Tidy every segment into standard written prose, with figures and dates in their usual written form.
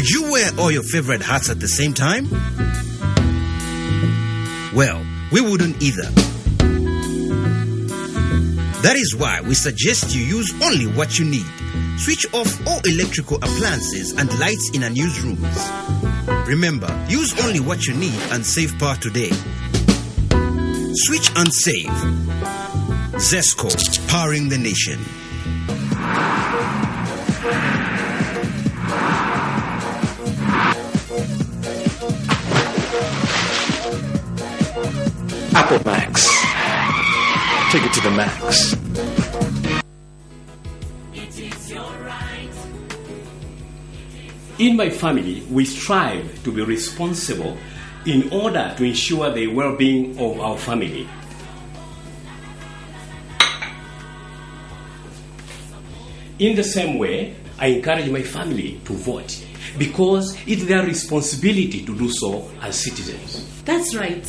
Would you wear all your favorite hats at the same time? Well, we wouldn't either. That is why we suggest you use only what you need. Switch off all electrical appliances and lights in unused rooms. Remember, use only what you need and save power today. Switch and save. Zesco, powering the nation. Apple Max. Take it to the max. In my family, we strive to be responsible in order to ensure the well-being of our family. In the same way, I encourage my family to vote because it's their responsibility to do so as citizens. That's right.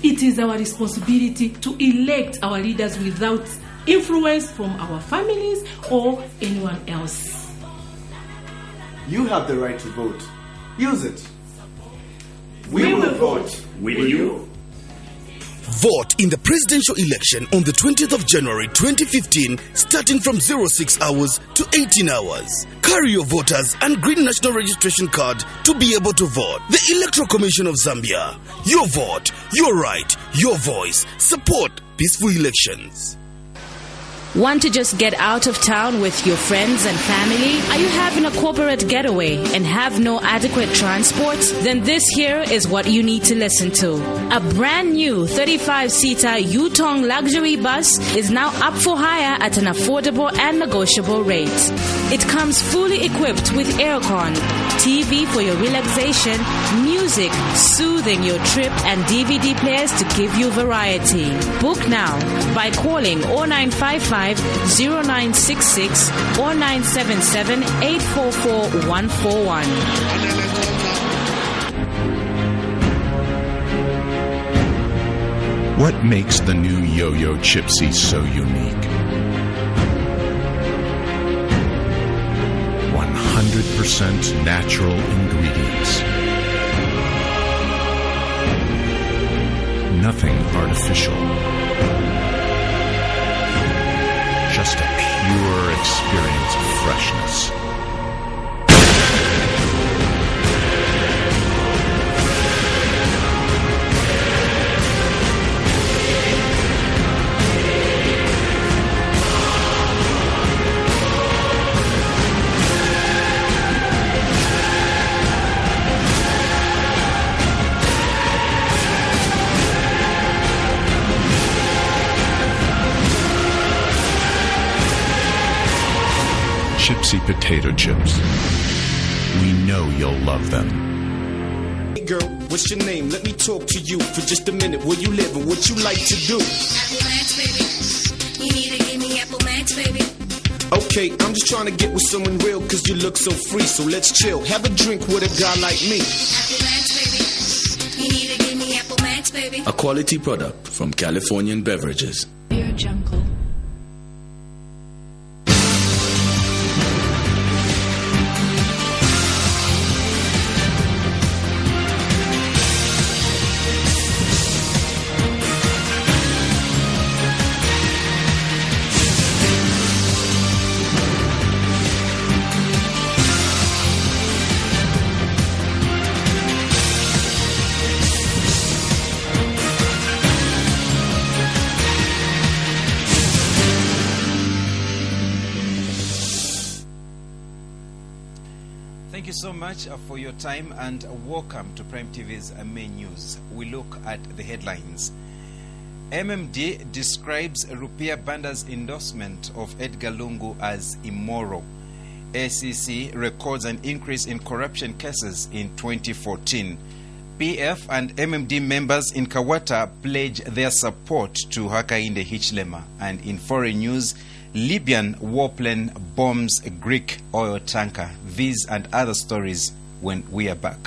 It is our responsibility to elect our leaders without influence from our families or anyone else. You have the right to vote. Use it. We will vote. Will you? Vote in the presidential election on the 20th of January 2015, starting from 06 hours to 18 hours. Carry your voters and green national registration card to be able to vote. The Electoral Commission of Zambia. Your vote, your right, your voice. Support peaceful elections. Want to just get out of town with your friends and family? Are you having a corporate getaway and have no adequate transport? Then this here is what you need to listen to. A brand new 35-seater Yutong luxury bus is now up for hire at an affordable and negotiable rate. It comes fully equipped with aircon, TV for your relaxation, music soothing your trip, and DVD players to give you variety. Book now by calling 0955 0966 or 977 844 141. What makes the new Yo-Yo Chipsy so unique? 100% natural ingredients. Nothing artificial. Just a pure experience of freshness. Chipsy potato chips. We know you'll love them. Hey girl, what's your name? Let me talk to you for just a minute. Where you live and what you like to do? Apple Max, baby. You need to give me Apple Max, baby. Okay, I'm just trying to get with someone real cause you look so free. So let's chill, have a drink with a guy like me. Apple Max, baby. You need to give me Apple Max, baby. A quality product from Californian Beverages. Dear Jungle. Thank you so much for your time and welcome to Prime TV's main news. We look at the headlines. MMD describes Rupiah Banda's endorsement of Edgar Lungu as immoral. ACC records an increase in corruption cases in 2014. PF and MMD members in Kawata pledge their support to Hakainde Hichilema. And in foreign news, Libyan warplane bombs a Greek oil tanker. These and other stories when we are back.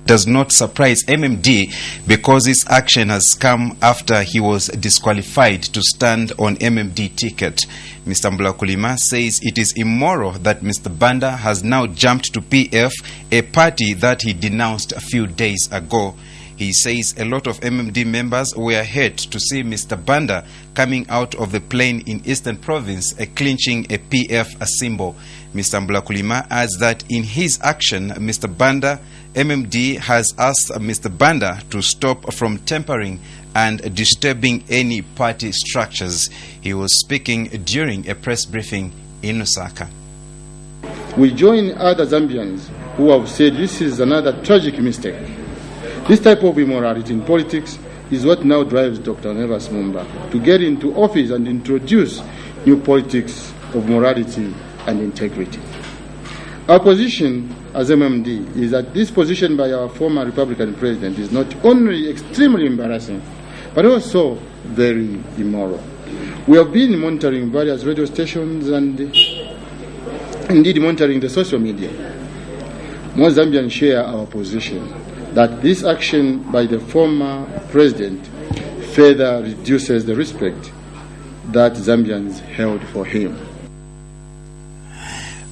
does not surprise MMD because his action has come after he was disqualified to stand on MMD ticket. Mr. Mbulakulima says it is immoral that Mr. Banda has now jumped to PF, a party that he denounced a few days ago. He says a lot of MMD members were hurt to see Mr. Banda coming out of the plane in Eastern Province, clinching a PF symbol. Mr. Mbulakulima adds that in his action, Mr. Banda, MMD has asked Mr. Banda to stop from tampering and disturbing any party structures. He was speaking during a press briefing in Lusaka. We join other Zambians who have said this is another tragic mistake. This type of immorality in politics is what now drives Dr. Nevas Mumba to get into office and introduce new politics of morality and integrity. Our position as MMD is that this position by our former Republican president is not only extremely embarrassing, but also very immoral. We have been monitoring various radio stations and indeed monitoring the social media. Most Zambians share our position that this action by the former president further reduces the respect that Zambians held for him.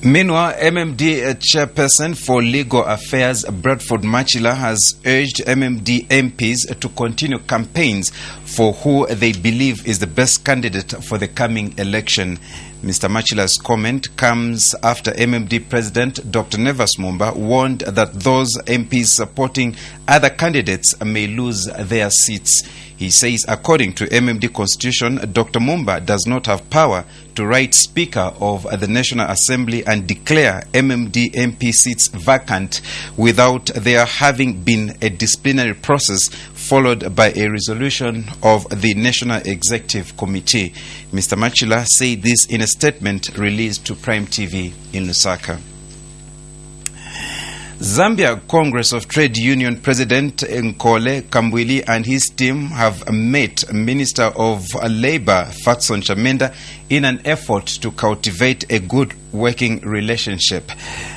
Meanwhile, MMD chairperson for legal affairs Bradford Machila has urged MMD MPs to continue campaigns for who they believe is the best candidate for the coming election. Mr. Machila's comment comes after MMD President Dr. Nevas Mumba warned that those MPs supporting other candidates may lose their seats. He says, according to MMD Constitution, Dr. Mumba does not have power to write Speaker of the National Assembly and declare MMD MP seats vacant without there having been a disciplinary process followed by a resolution of the National Executive Committee. Mr. Machila said this in a statement released to Prime TV in Lusaka. Zambia Congress of Trade Union President Nkole Kambwili and his team have met Minister of Labour Faxon Chamenda in an effort to cultivate a good working relationship.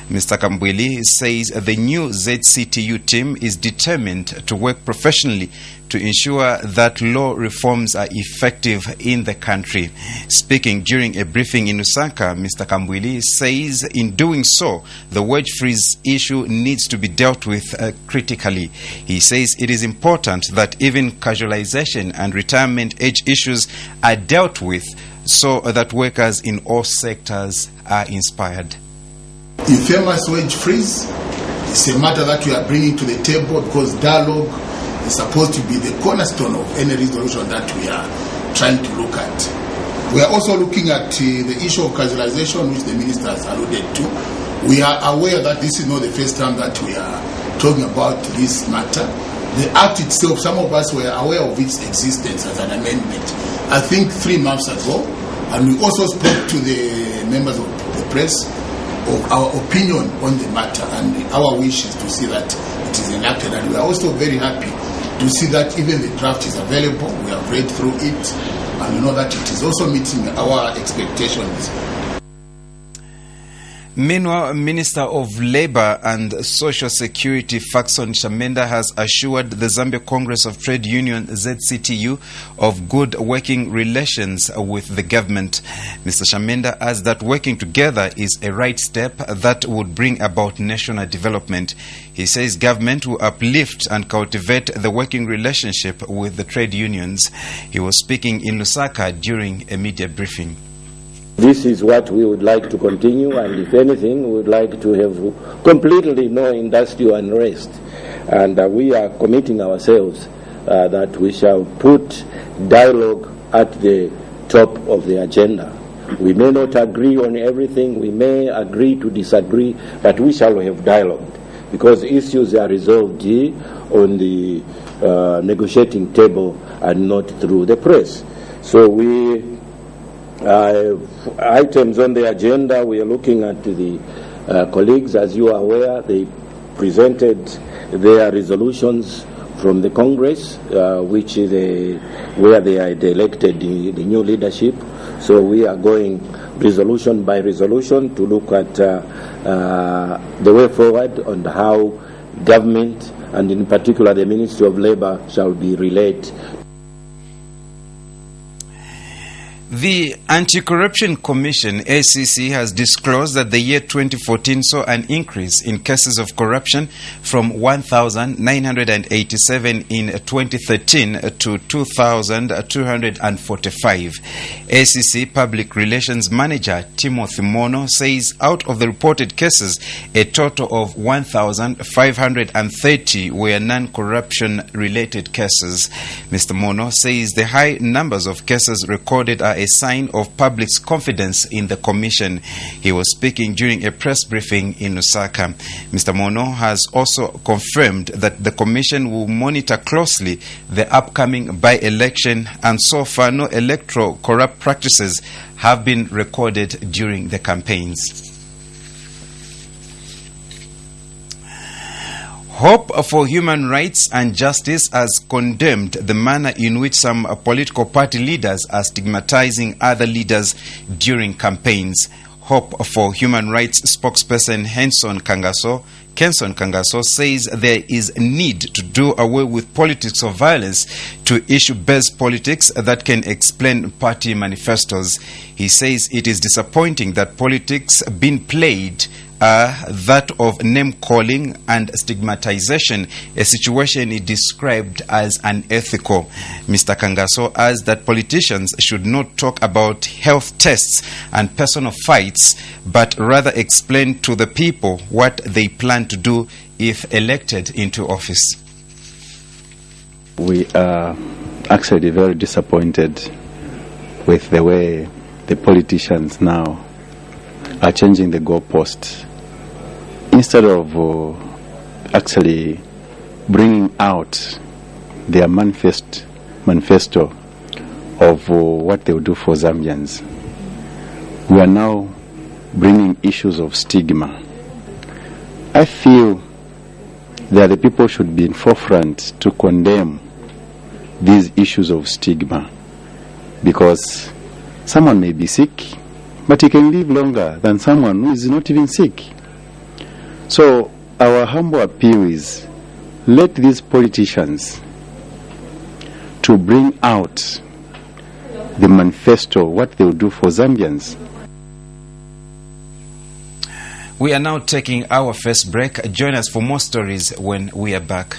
Mr. Kambwili says the new ZCTU team is determined to work professionally to ensure that law reforms are effective in the country. Speaking during a briefing in Lusaka, Mr. Kambwili says in doing so, the wage freeze issue needs to be dealt with critically. He says it is important that even casualization and retirement age issues are dealt with so that workers in all sectors are inspired. Infamous wage freeze is a matter that we are bringing to the table because dialogue is supposed to be the cornerstone of any resolution that we are trying to look at. We are also looking at the issue of casualization, which the minister has alluded to. We are aware that this is not the first time that we are talking about this matter. The Act itself, some of us were aware of its existence as an amendment, I think 3 months ago, and we also spoke to the members of the press of our opinion on the matter and our wish is to see that it is enacted. And we are also very happy to see that even the draft is available. We have read through it and we know that it is also meeting our expectations. Meanwhile, Minister of Labour and Social Security Faxon Chamenda has assured the Zambia Congress of Trade Union ZCTU of good working relations with the government. Mr. Chamenda adds that working together is a right step that would bring about national development. He says government will uplift and cultivate the working relationship with the trade unions. He was speaking in Lusaka during a media briefing. This is what we would like to continue, and if anything, we would like to have completely no industrial unrest. And we are committing ourselves that we shall put dialogue at the top of the agenda. We may not agree on everything, we may agree to disagree, but we shall have dialogue, because issues are resolved on the negotiating table and not through the press. So items on the agenda, we are looking at the colleagues. As you are aware, they presented their resolutions from the Congress, which is where they had elected the new leadership. So we are going resolution by resolution to look at the way forward on how government and in particular the Ministry of Labour shall be relayed. The Anti-Corruption Commission, ACC, has disclosed that the year 2014 saw an increase in cases of corruption from 1,987 in 2013 to 2,245. ACC Public Relations Manager Timothy Mono says out of the reported cases, a total of 1,530 were non-corruption related cases. Mr. Mono says the high numbers of cases recorded are a sign of public's confidence in the Commission. He was speaking during a press briefing in Lusaka. Mr. Mono has also confirmed that the Commission will monitor closely the upcoming by-election, and so far no electoral corrupt practices have been recorded during the campaigns. Hope for Human Rights and Justice has condemned the manner in which some political party leaders are stigmatizing other leaders during campaigns. Hope for Human Rights spokesperson Kenson Kangaso says there is a need to do away with politics of violence to issue base politics that can explain party manifestos. He says it is disappointing that politics being played that of name-calling and stigmatization, a situation he described as unethical. Mr. Kangaso adds that politicians should not talk about health tests and personal fights, but rather explain to the people what they plan to do if elected into office. We are actually very disappointed with the way the politicians now are changing the goalpost. Instead of actually bringing out their manifesto of what they will do for Zambians, we are now bringing issues of stigma. I feel that the people should be in forefront to condemn these issues of stigma, because someone may be sick, but he can live longer than someone who is not even sick. So our humble appeal is, let these politicians to bring out the manifesto, what they will do for Zambians. We are now taking our first break. Join us for more stories when we are back.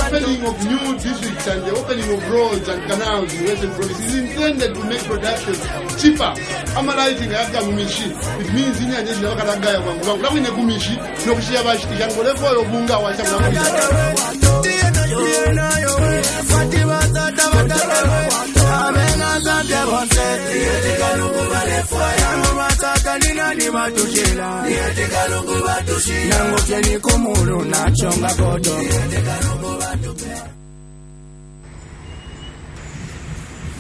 Opening of new districts and the opening of roads and canals in Western Province is intended to make production cheaper. Amalizing after Mumishi, it means in the Nakagaya, Wangwin Gumishi, Nokia Vashikan, whatever your Bunga was.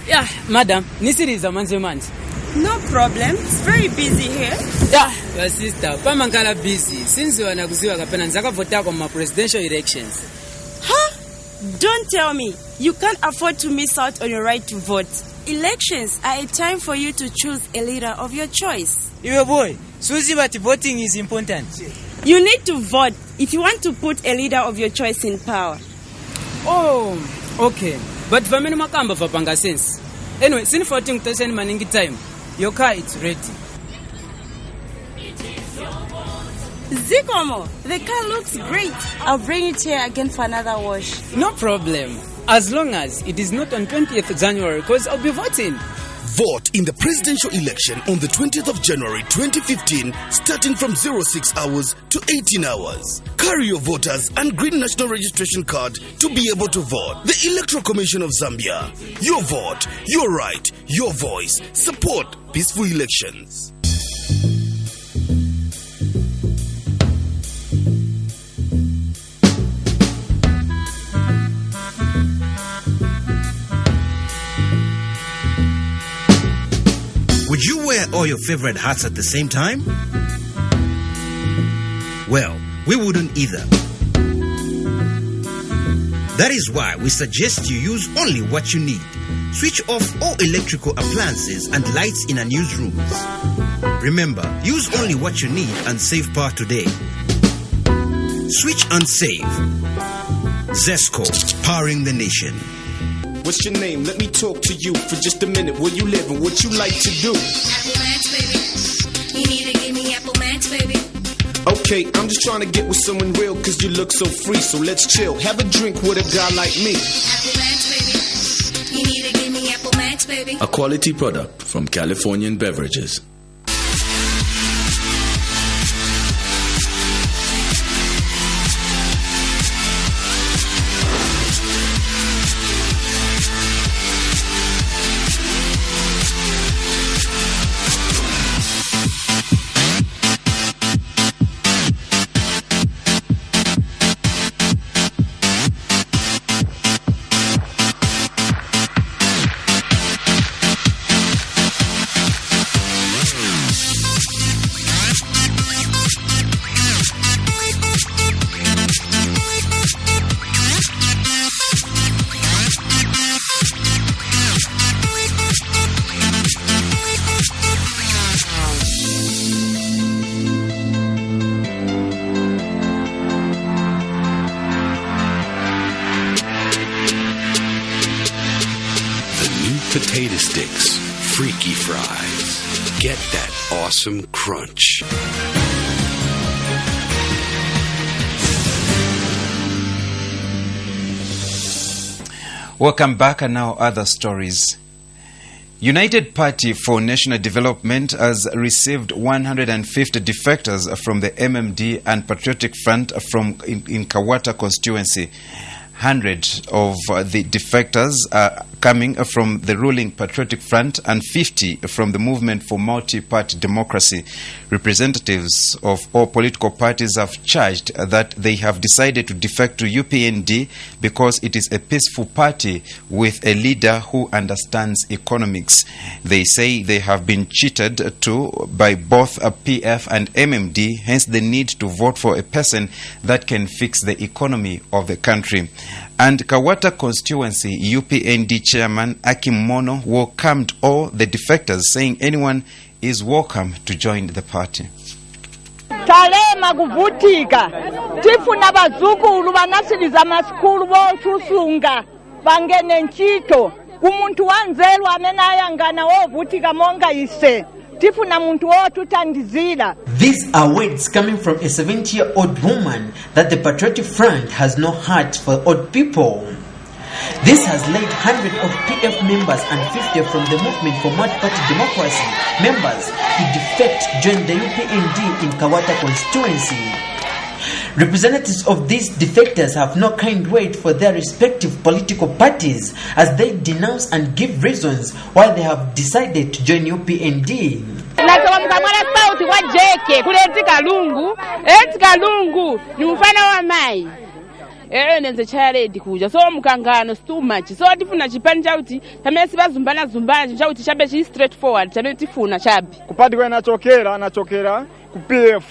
Yeah, madam, nisiriza manzi. No problem. It's very busy here. Yeah, your sister, pamangala busy. Since you are nakuziwa kapena nzaka vota kwa presidential elections. Huh? Don't tell me. You can't afford to miss out on your right to vote. Elections are a time for you to choose a leader of your choice. Your boy, Susie, but voting is important. You need to vote if you want to put a leader of your choice in power. Oh, okay. But for many makamba for panga sense. Anyway, since 14 thousand maningi time, your car is ready. Zikomo, the car looks great. I'll bring it here again for another wash. No problem. As long as it is not on 20th January, because I'll be voting. Vote in the presidential election on the 20th of January 2015, starting from 06 hours to 18 hours. Carry your voters and green national registration card to be able to vote. The Electoral Commission of Zambia. Your vote, your right, your voice. Support peaceful elections. Would you wear all your favorite hats at the same time? Well, we wouldn't either. That is why we suggest you use only what you need. Switch off all electrical appliances and lights in our newsrooms. Remember, use only what you need and save power today. Switch and save. Zesco, powering the nation. What's your name? Let me talk to you for just a minute. Where you live and what you like to do? Apple Max, baby. You need to give me Apple Max, baby. Okay, I'm just trying to get with someone real cause you look so free. So let's chill. Have a drink with a guy like me. Apple Max, baby. You need to give me Apple Max, baby. A quality product from Californian Beverages. Potato sticks, freaky fries. Get that awesome crunch. Welcome back, and now other stories. United Party for National Development has received 150 defectors from the MMD and Patriotic Front in Kawata constituency. 100 of the defectors are coming from the ruling Patriotic Front and 50 from the Movement for Multi-Party Democracy. Representatives of all political parties have charged that they have decided to defect to UPND because it is a peaceful party with a leader who understands economics. They say they have been cheated to by both PF and MMD, hence the need to vote for a person that can fix the economy of the country. And Kawata constituency UPND chairman Akim Mono welcomed all the defectors, saying anyone is welcome to join the party. Talema kuvutika tifuna bazukulu banasiliza maskulu bochusunga bangene ntchito kumuntu wanzelu amene ayangana wovutika monga ise tifuna muntu wotutandizira. These are words coming from a 70-year-old woman that the Patriotic Front has no heart for old people. This has led hundreds of PF members and 50 from the Movement for Multi-Party Democracy members to defect join the UPND in Kawata constituency. Representatives of these defectors have no kind word for their respective political parties as they denounce and give reasons why they have decided to join UPND. Sauti wa jeke kuleti kalungu eti kalungu ni mfano wa mai nenze charedi kuja so mukangano too much so tifuna chipani chauti tamesi bazumbana chauti chabe chi straightforward chabe tifuna chabe kupati kwa nachokera ku PF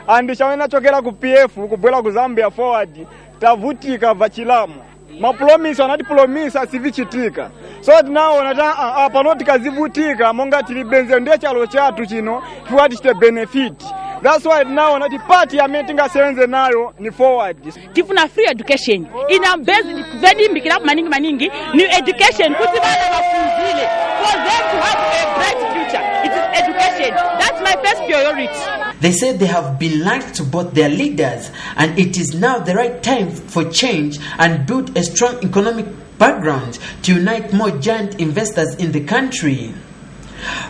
andi chawe nachokera ku PF kubwela ku Zambia forward tavutika vachilamu mapromisi wanatipromisa sivichitika so tinaona ta panoti kazivutika monga tilibenze ndiye chalo chatu chino tuwati chite benefit. That's why now nati party ya meetinga senze nayo ni forward. Tifuna free education. Ina base very mbikira maningi ni education kuti bana bafunzile for them to have a bright future. It is education. That's my first priority. They say they have been lied to both their leaders and it is now the right time for change and build a strong economic background to unite more giant investors in the country.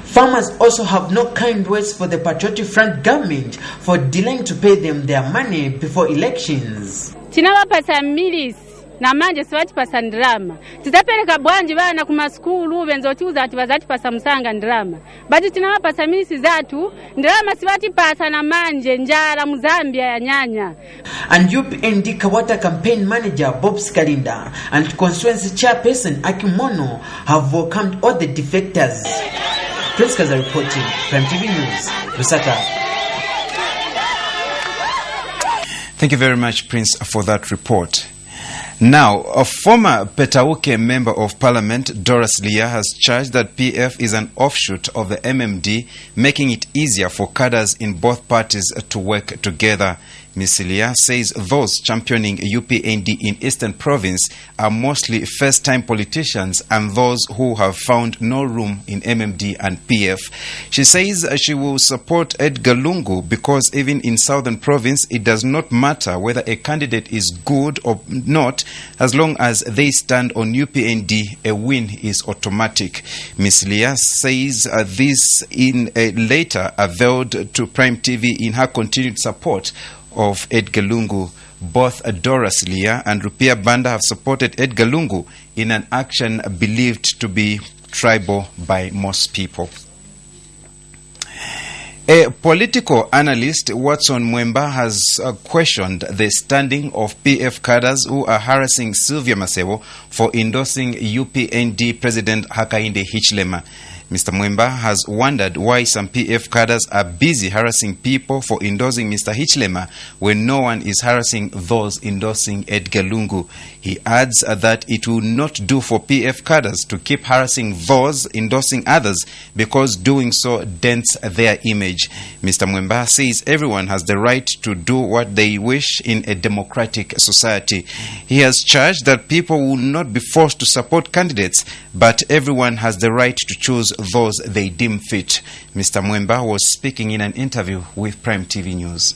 Farmers also have no kind words for the Patriotic Front government for delaying to pay them their money before elections. Tinawapasa milisi na manje sivatipasa ndrama. Titapereka bwanji bana ku maskulu benzotiuza ati bazatipasa musanga ndrama. Bati tinawapasa milisi zatu ndrama sivatipasa na manje njala mu Zambia ya nyanya. And UPND Kawata campaign manager Bob Skalinda and constituency chairperson Akimono have welcomed all the defectors. Prince Kaza reporting, Prime TV News, Lusaka. Thank you very much, Prince, for that report. Now, a former Petauke Member of Parliament, Doris Leah, has charged that PF is an offshoot of the MMD, making it easier for cadres in both parties to work together. Ms. Leah says those championing UPND in Eastern Province are mostly first-time politicians and those who have found no room in MMD and PF. She says she will support Edgar Lungu because even in Southern Province, it does not matter whether a candidate is good or not, as long as they stand on UPND, a win is automatic. Ms. Leah says this in a letter availed to Prime TV in her continued support of Edgar Lungu. Both Doris Leah and Rupiah Banda have supported Edgar Lungu in an action believed to be tribal by most people. A political analyst, Watson Mwemba, has questioned the standing of PF cadres who are harassing Sylvia Masebo for endorsing UPND President Hakainde Hichilema. Mr. Mwemba has wondered why some PF cadres are busy harassing people for endorsing Mr. Hichilema when no one is harassing those endorsing Edgar Lungu. He adds that it will not do for PF cadres to keep harassing those endorsing others because doing so dents their image. Mr. Mwemba says everyone has the right to do what they wish in a democratic society. He has charged that people will not be forced to support candidates, but everyone has the right to choose those they deem fit. Mr. Mwemba was speaking in an interview with Prime TV News.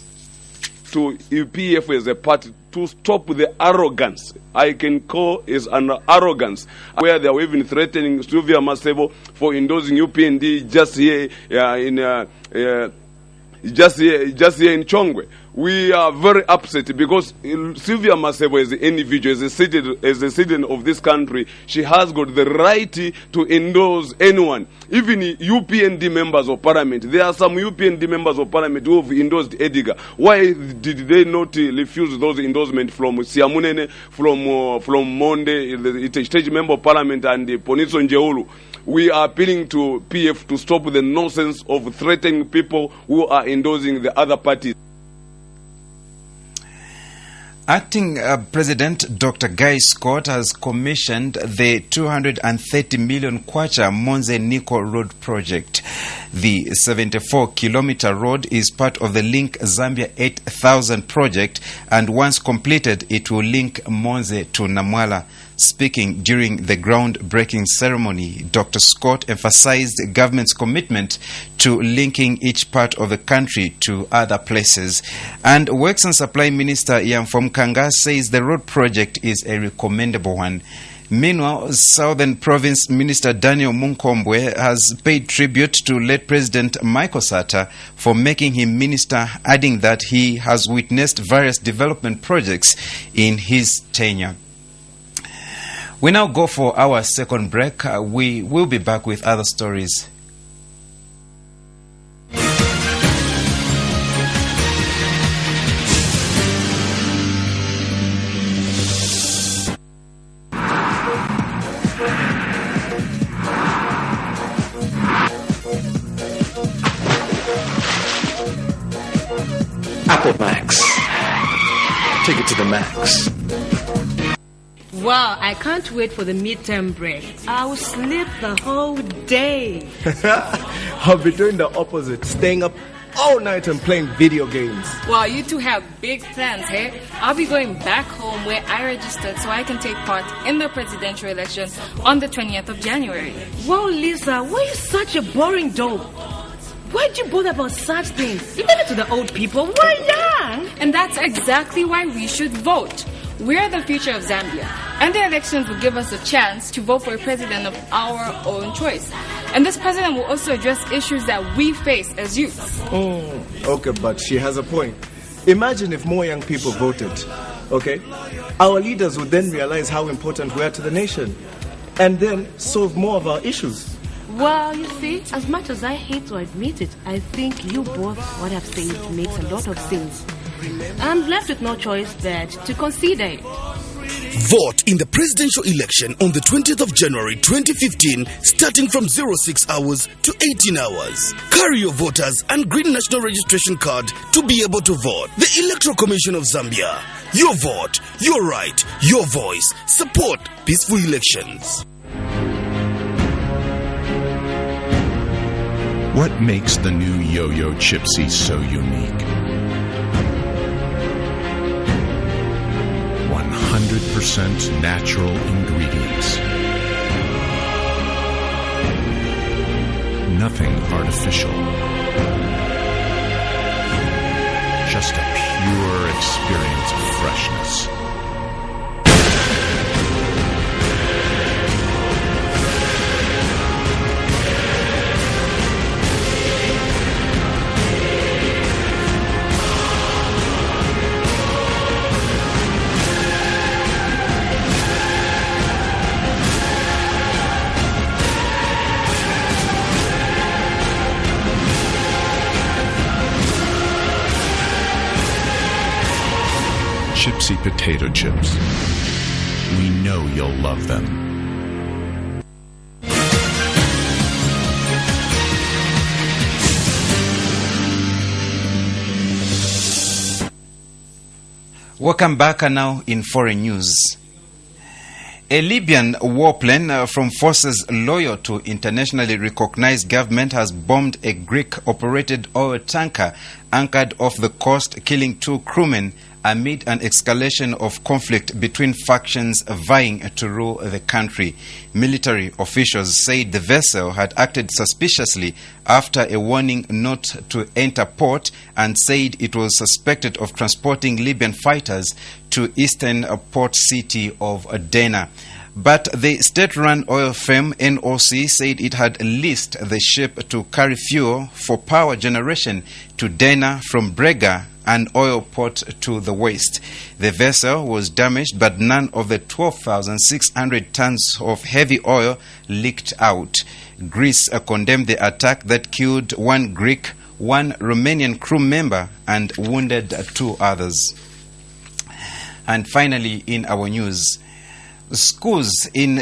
To UPF as a party to stop the arrogance, I can call is an arrogance, where they are even threatening Sylvia Masebo for endorsing UPND just here in Chongwe. We are very upset because Sylvia Masebo as an individual, as a citizen of this country, she has got the right to endorse anyone. Even UPND members of parliament. There are some UPND members of parliament who have endorsed Edgar. Why did they not refuse those endorsements from Siamunene, from Monde, the stage member of parliament, and Poniso Njeulu? We are appealing to PF to stop the nonsense of threatening people who are endorsing the other parties. Acting President Dr. Guy Scott has commissioned the 230 million kwacha Monze Niko Road project. The 74-kilometer road is part of the Link Zambia 8000 project, and once completed, it will link Monze to Namwala. Speaking during the groundbreaking ceremony, Dr. Scott emphasized the government's commitment to linking each part of the country to other places. And Works and Supply Minister Yamfom Kanga says the road project is a recommendable one. Meanwhile, Southern Province Minister Daniel Munkombwe has paid tribute to late President Michael Sata for making him minister, adding that he has witnessed various development projects in his tenure. We now go for our second break. We will be back with other stories. Apple Max. Take it to the max. Wow, I can't wait for the midterm break. I'll sleep the whole day. I'll be doing the opposite, staying up all night and playing video games. Wow, you two have big plans, hey? I'll be going back home where I registered so I can take part in the presidential election on the 20th of January. Wow, Lisa, why are you such a boring dope? Why'd you bother about such things? You leave it to the old people. We're young. And that's exactly why we should vote. We are the future of Zambia, and the elections will give us a chance to vote for a president of our own choice. And this president will also address issues that we face as youths. Okay, but she has a point. Imagine if more young people voted, okay? Our leaders would then realize how important we are to the nation and then solve more of our issues. Well, you see, as much as I hate to admit it, I think you both, what I've said, makes a lot of sense. I'm left with no choice but to consider it. Vote in the presidential election on the 20th of January 2015, starting from 06 hours to 18 hours. Carry your voters and green national registration card to be able to vote. The Electoral Commission of Zambia. Your vote, your right, your voice. Support peaceful elections. What makes the new Yo-Yo Chipsy so unique? 100% natural ingredients. Nothing artificial. Just a pure experience of freshness. Chipsy potato chips. We know you'll love them. Welcome back now in foreign news. A Libyan warplane from forces loyal to internationally recognized government has bombed a Greek-operated oil tanker anchored off the coast, killing 2 crewmen amid an escalation of conflict between factions vying to rule the country. Military officials said the vessel had acted suspiciously after a warning not to enter port and said it was suspected of transporting Libyan fighters to eastern port city of Derna. But the state-run oil firm NOC said it had leased the ship to carry fuel for power generation to Derna from Brega, an oil port to the west. The vessel was damaged, but none of the 12,600 tons of heavy oil leaked out. Greece condemned the attack that killed 1 Greek, 1 Romanian crew member, and wounded 2 others. And finally, in our news, schools in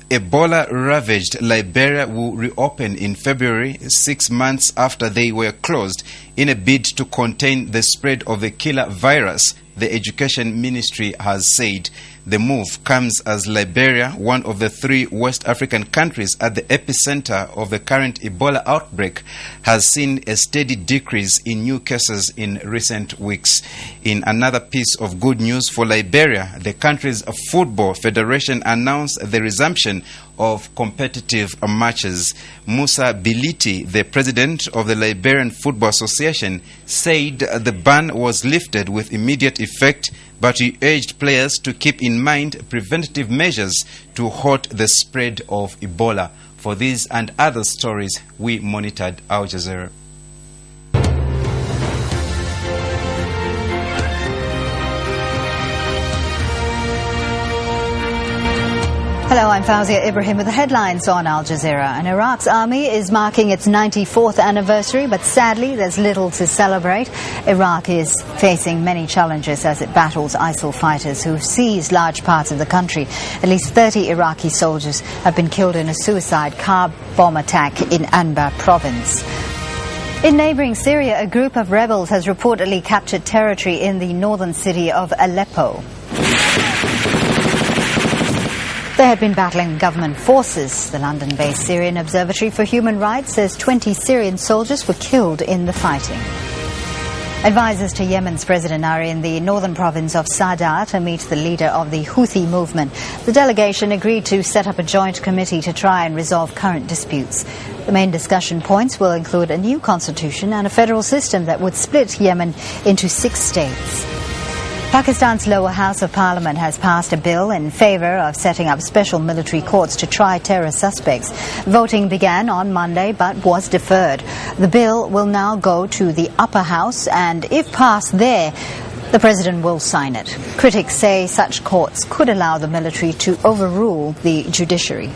Ebola-ravaged Liberia will reopen in February, 6 months after they were closed, in a bid to contain the spread of the killer virus, the Education Ministry has said. The move comes as Liberia, one of the 3 West African countries at the epicenter of the current Ebola outbreak, has seen a steady decrease in new cases in recent weeks. In another piece of good news for Liberia, the country's football federation announced the resumption of competitive matches. Musa Biliti, the president of the Liberian Football Association, said the ban was lifted with immediate effect, but he urged players to keep in mind preventative measures to halt the spread of Ebola. For these and other stories, we monitored Al Jazeera. Hello, I'm Fawzia Ibrahim with the headlines on Al Jazeera. And Iraq's army is marking its 94th anniversary, but sadly there's little to celebrate. Iraq is facing many challenges as it battles ISIL fighters who've seized large parts of the country. At least 30 Iraqi soldiers have been killed in a suicide car bomb attack in Anbar province. In neighboring Syria, a group of rebels has reportedly captured territory in the northern city of Aleppo. They had been battling government forces. The London-based Syrian Observatory for Human Rights says 20 Syrian soldiers were killed in the fighting. Advisors to Yemen's president are in the northern province of Sa'dat to meet the leader of the Houthi movement. The delegation agreed to set up a joint committee to try and resolve current disputes. The main discussion points will include a new constitution and a federal system that would split Yemen into 6 states. Pakistan's lower house of parliament has passed a bill in favour of setting up special military courts to try terror suspects. Voting began on Monday but was deferred. The bill will now go to the upper house, and if passed there, the president will sign it. Critics say such courts could allow the military to overrule the judiciary.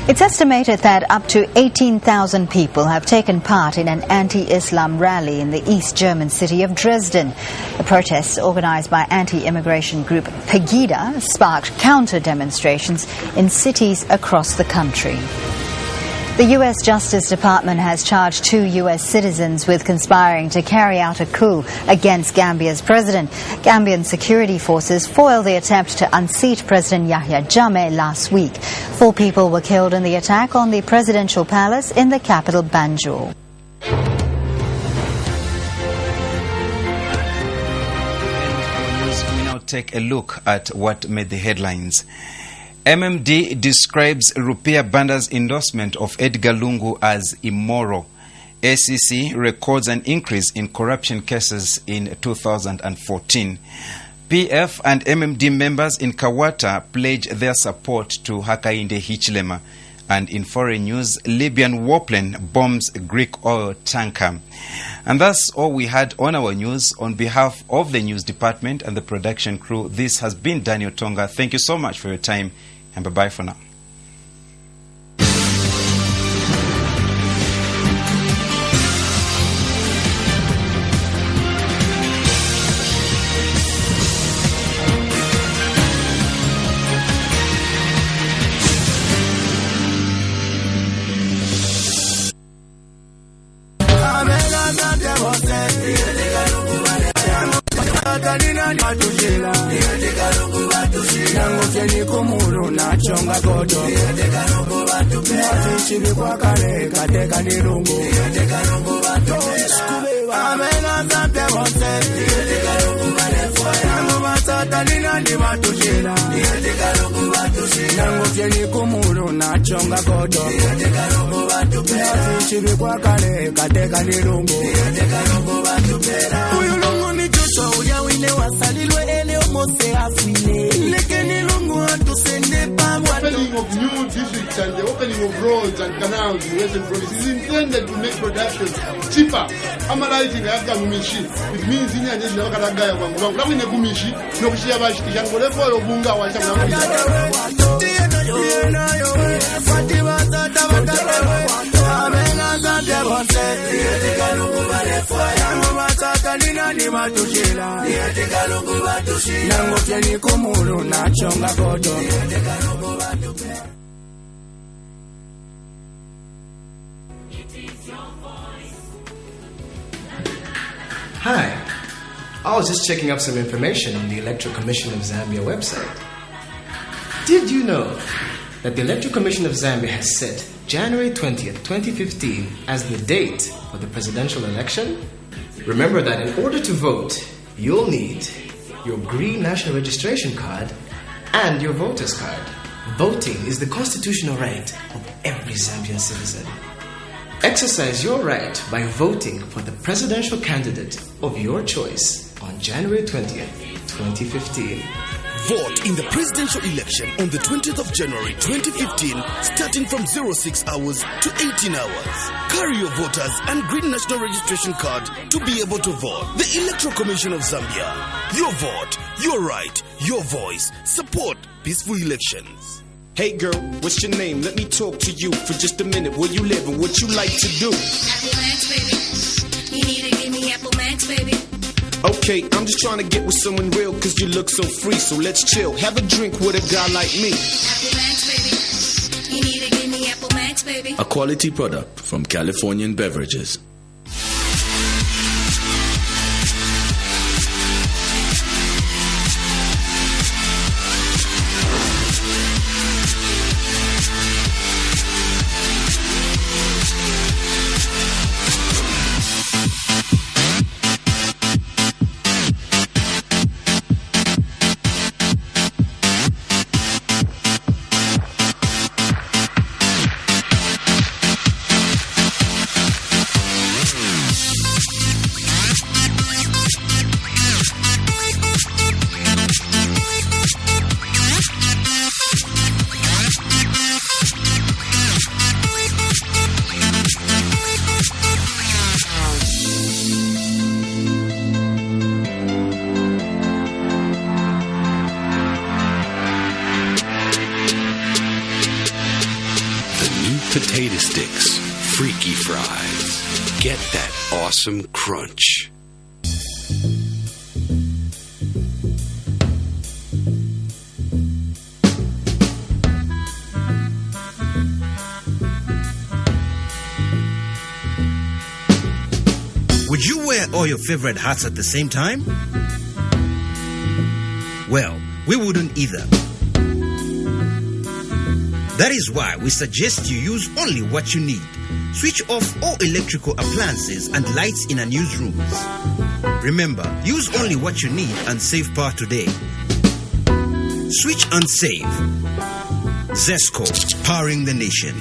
It's estimated that up to 18,000 people have taken part in an anti-Islam rally in the East German city of Dresden. The protests, organised by anti-immigration group Pegida, sparked counter-demonstrations in cities across the country. The U.S. Justice Department has charged 2 U.S. citizens with conspiring to carry out a coup against Gambia's president. Gambian security forces foiled the attempt to unseat President Yahya Jammeh last week. 4 people were killed in the attack on the presidential palace in the capital, Banjul. We now take a look at what made the headlines. MMD describes Rupiah Banda's endorsement of Edgar Lungu as immoral. ACC records an increase in corruption cases in 2014. PF and MMD members in Kawata pledge their support to Hakainde Hichilema. And in foreign news, Libyan warplane bombs Greek oil tanker. And that's all we had on our news. On behalf of the news department and the production crew, this has been Daniel Tonga. Thank you so much for your time, and bye-bye for now. Opening of new districts and the opening of roads and canals in Western Province is intended to make production cheaper. Amalaiti ngayaka gumishi. It means inyanja zinawakatagaya kwa ngubangu. Lamu ine gumishi, nokushia bashi yangolefu wa yobunga wa shamu Hi, I was just checking up some information on the Electoral Commission of Zambia website. Did you know that the Electoral Commission of Zambia has set January 20th, 2015 as the date for the presidential election? Remember that in order to vote, you'll need your green national registration card and your voter's card. Voting is the constitutional right of every Zambian citizen. Exercise your right by voting for the presidential candidate of your choice on January 20th, 2015. Vote in the presidential election on the 20th of January 2015, starting from 06 hours to 18 hours. Carry your voters and green national registration card to be able to vote. The Electoral Commission of Zambia. Your vote, your right, your voice. Support peaceful elections. Hey girl, what's your name? Let me talk to you for just a minute. Where you live and what you like to do? Apple Max, baby. You need to give me Apple Max, baby. Okay, I'm just trying to get with someone real cause you look so free. So let's chill, have a drink with a guy like me. Apple Max, baby. You need to give me Apple Max, baby. A quality product from Californian Beverages. sticks, freaky fries. Get that awesome crunch. Would you wear all your favorite hats at the same time? Well, we wouldn't either. That is why we suggest you use only what you need. Switch off all electrical appliances and lights in unused rooms. Remember, use only what you need and save power today. Switch and save. ZESCO, powering the nation.